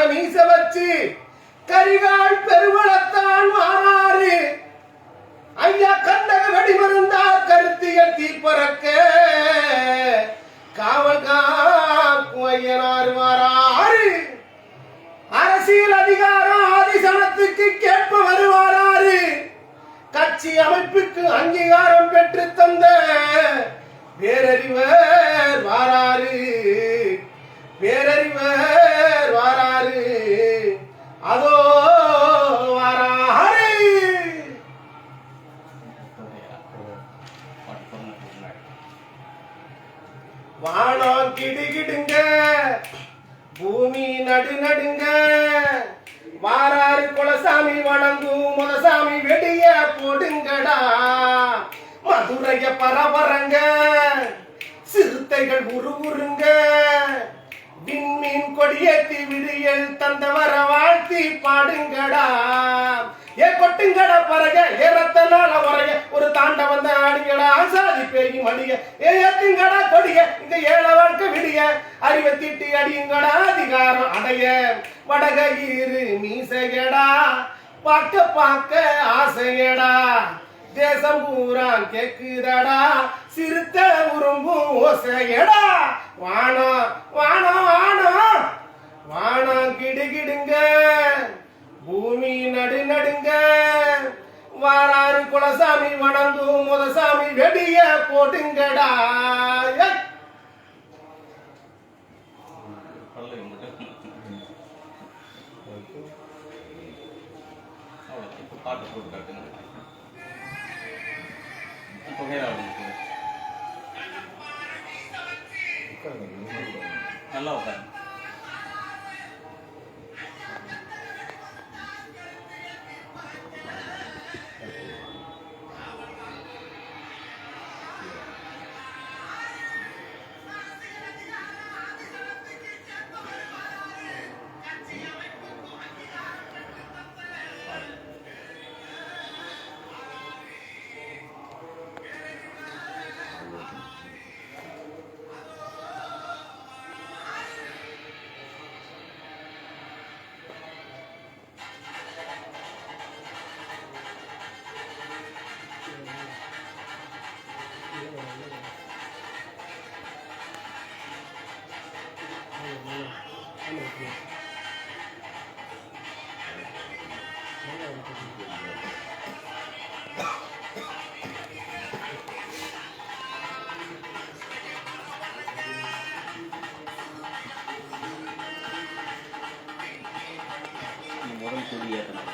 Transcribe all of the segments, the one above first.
மீச வச்சு கரிகால் பெருவளத்தான் மாறாரு ஐயா கண்டக வெடிமருந்தா கருத்திய தீப்பறக்க காவல் காக்கும் ஐயனார் மாறாரு அரசியல் அதிகாரம் ஆதிசனத்துக்கு கேட்ப வருவாராரு கட்சி அமைப்புக்கு அங்கீகாரம் பெற்று தந்த பேரறிவர் வாராரு பேரறிவர் வாராரு அதோ வாராரு வானம் கிடுகிடுங்க பூமி நடுநடுங்க வாராரு குலசாமி வணங்கும் முதசாமி வெடிய போடுங்கடா மதுரைய பரபரங்க சிறுத்தைகள் உருவுருங்க விண்மீன் கொடியேத்தி விடியல் தந்தவர வாழ்த்தி பாடுங்கடா ஏ கொட்டுங்கடா பறக ஏறத்தனால உரைய ஒரு தாண்ட வந்த ஆடிங்கடா சாதி பேகி மடிய ஏ ஏத்துங்கடா கொடிய இந்த ஏழ வாழ்க்கை விடிய அறிவை தீட்டி அடியுங்கடா அதிகாரம் அடைய வடகையிரு மீசையடா பார்க்க பார்க்க ஆசையடா தேசம் பூரா கேக்குதடா சிறுத்த உரும்பும் ஓசையடா வானம் வானம் வானம் வானம் கிடுகிடுங்க பூமி நடுநடுங்க வாராரு குலசாமி வணங்கும் முதசாமி வெடிய போட்டுங்கடா நல்லா உட்காரு முதல் கொடியேற்றணும்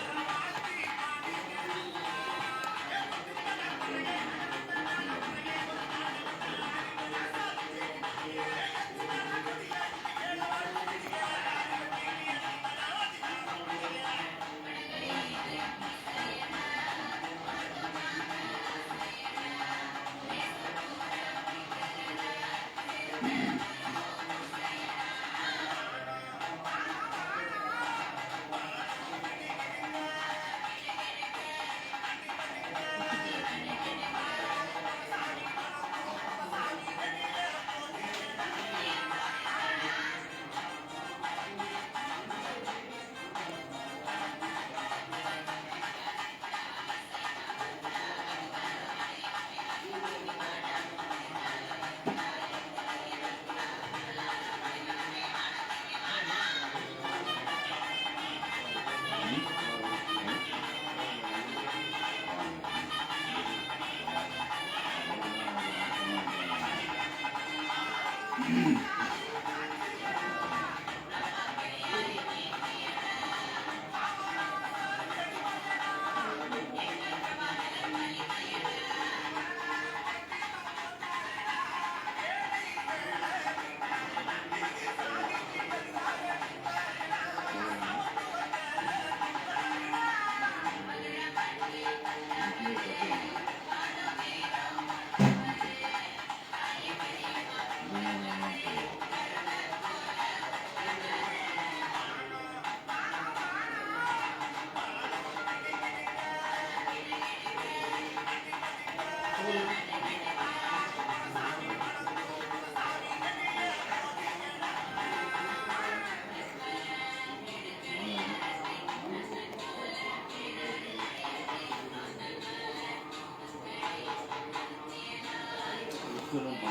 வசூலும்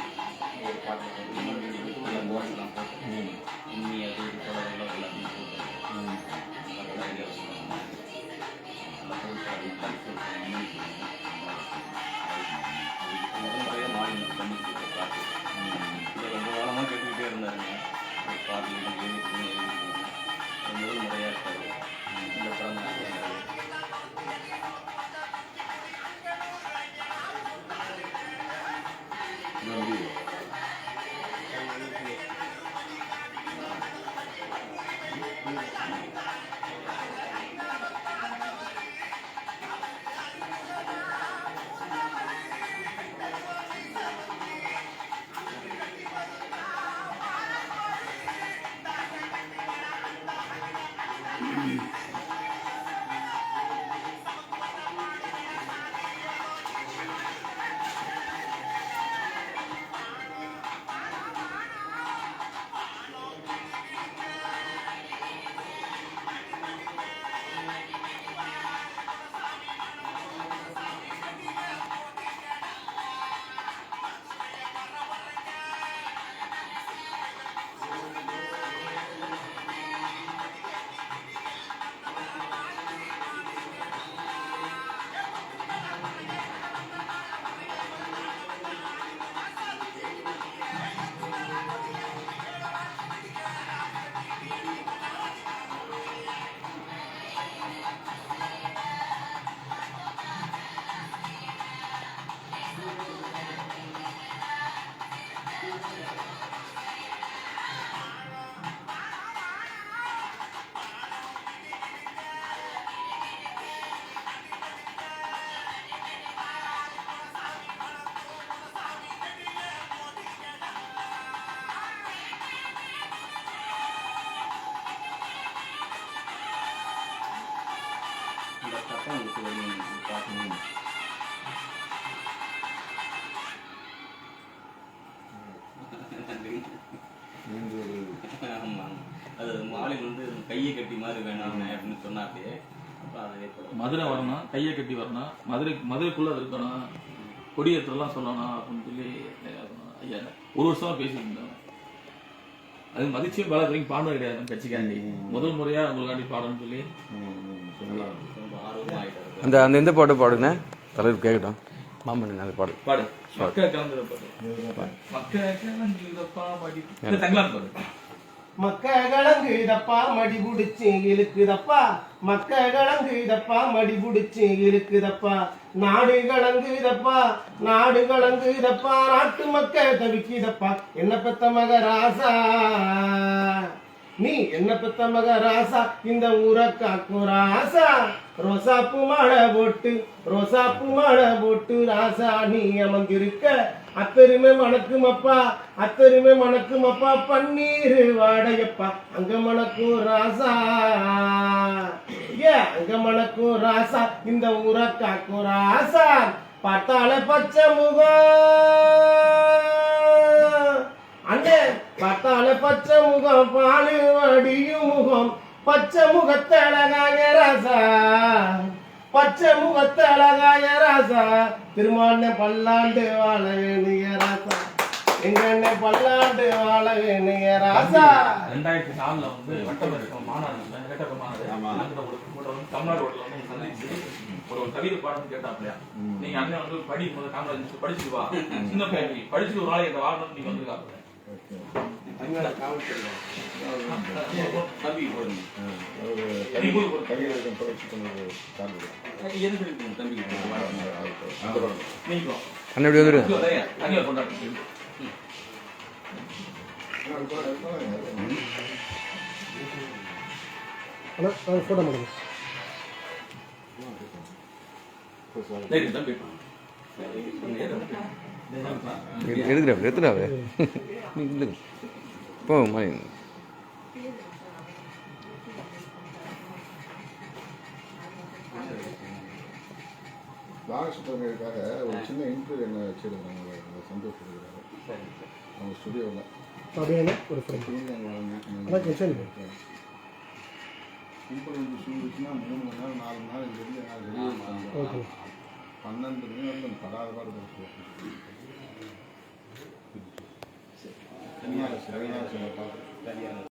ஒரு பாட்டு எல்லாம் போனெல்லாம் போட்டு உண்மை அது இது தொடர்புள்ள எல்லாத்தையும் போட்டு நல்லா ஐடியா வச்சுருக்காங்க. நல்லா முதல் முறையாக மாநிலம் பண்ணி கொடுத்த பாட்டு இதை ரொம்ப காலமாக கேட்டுக்கிட்டே இருந்தாருங்க. ஒரு பாட்டு முதல் முறையாக இருக்காது இந்த படம் இந்த சட்டம் உங்களுக்கு வரும் பார்க்கணும். ஆமாம், அது மாலை வந்து கையை கட்டி மாதிரி வேணாம் அப்படின்னு சொன்னாப்பே. அப்புறம் அதே போல மதுரை வரணும், கையை கட்டி வரணும், மதுரைக்குள்ளே இருக்கணும், கொடியேற்றலாம் சொல்லணும் அப்படின்னு சொல்லி ஐயா ஒரு வருஷமாக பேசிட்டு இருந்தாங்க. அது மதிச்சும் பல வரைக்கும் பாடம் கிடையாது கட்சிக்காண்டி முதல் முறையாக உங்களுக்காண்டி பாடணும்னு சொல்லி ரொம்ப ஆர்வமாக ஆகிட்டாரு. அந்த அந்த எந்த பாட்டு பாடுங்க தலைவர் கேட்கட்டும். மாமன் அந்த பாடு பாடு மக்கள் கலந்துட பாடு மக்கள் கலந்துதப்பா பாடி தங்கலாம் பாடு. மக்க கலங்குதப்பா மடி புடிச்சு இழுக்குதப்பா, மக்க கலங்குதப்பா மடி புடிச்சு இழுக்குதப்பா, நாடு கலங்குதப்பா நாடு கலங்குதப்பா, நாட்டு மக்க தவிக்குதப்பா, என்ன பெத்த மகராசா நீ என்ன பெத்த மகராசா, இந்த ஊரை காக்கும் ராசா, ரோசாப்பு மாலை போட்டு ராசா நீ அமர்ந்திருக்க, அத்தருமே மணக்குமப்பா அத்தருமே மணக்குமப்பா, பன்னீர் வாடையப்பா அங்க மணக்கும் ராசா, அங்க மணக்கும் ராசா, இந்த ஊரை காக்கும் ராசா, பார்த்தால பச்சை முகம் அண்ணே, பார்த்தால பச்சை முகம் பாலு வடியும் முகம், பச்சை முகத்தழகாய ராசா, பச்சை முகத்தழகாய ராசா, திருமான பல்லாண்டு வாழ வேணிய ராசா, எங்க அண்ணன் பல்லாண்டு வாழ வேணிய ராசா. 2004 வந்து வட்டமேற்ற மாநாடு தமிழ்நாடு ரோட்ல வந்து சந்திச்சு ஒரு கவிதை பாடம் கேட்டாப்லையா, நீங்க அண்ணன் வந்து படி முதல் காமராஜ் படிச்சுட்டு வா, சின்ன பையன் படிச்சுட்டு ஒரு நாளைக்கு இந்த வாழணும் நீங்க வந்து காப்பல தம்பி போடுங்க. தம்பி அண்ணன் எப்படி வந்துரு தனியார் கொண்டாட்டு போட்டோ மாட்டேங்க தம்பி எடுக்கிறாரு எத்தனாவே போ மாதிரி பாலசுப்ரமணியனுக்காக ஒரு சின்ன இன்டர்வியூ என்ன வச்சுருந்தாங்க சந்தோஷ் கொடுக்குறாரு அவங்க ஸ்டுடியோவில் அப்படியே ஒரு சிம்பிள் வந்து சூழ்ந்துச்சுன்னா 3 மணி நேரம் 4 மணி நேரம் இங்கேருந்து 12 மணி நேரம் படாத பாடு தனியாக சார் பார்த்து சரியான